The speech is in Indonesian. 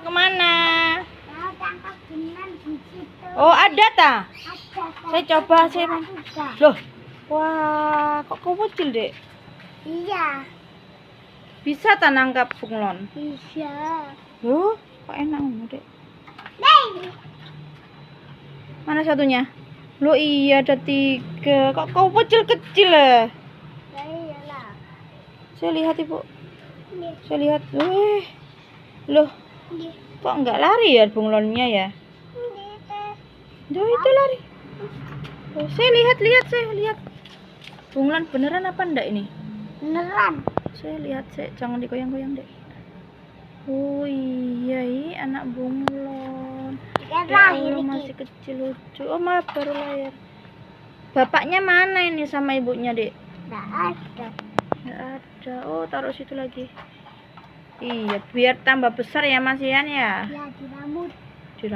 mau kemana? Mau tangkap benang di situ. Oh, ada ta? Ada. Saya coba sih. Udah. Loh, wah, kok kecil dek? Iya. Bisa tak nangkap bunglon? Bisa. Loh, kok enak dek? Nih. Mana satunya? Loh iya ada 3. Kok kau kecil-kecil ya? Ya iyalah. Saya lihat ibu. Nih. Saya lihat. Loh, Nih. kok nggak lari ya bunglonnya ya? Duh itu lari. Oh, saya lihat. Bunglon beneran apa enggak ini? Beneran. Saya lihat, jangan digoyang-goyang dek. Oh iya, anak bunglon. Kan Ya lahir Allah, masih kecil lucu. Oh maaf baru lahir. Bapaknya mana ini sama ibunya dek? Nggak ada. Nggak ada. Oh taruh situ lagi. Iya biar tambah besar ya Mas Ian ya. Ya di rambut. Di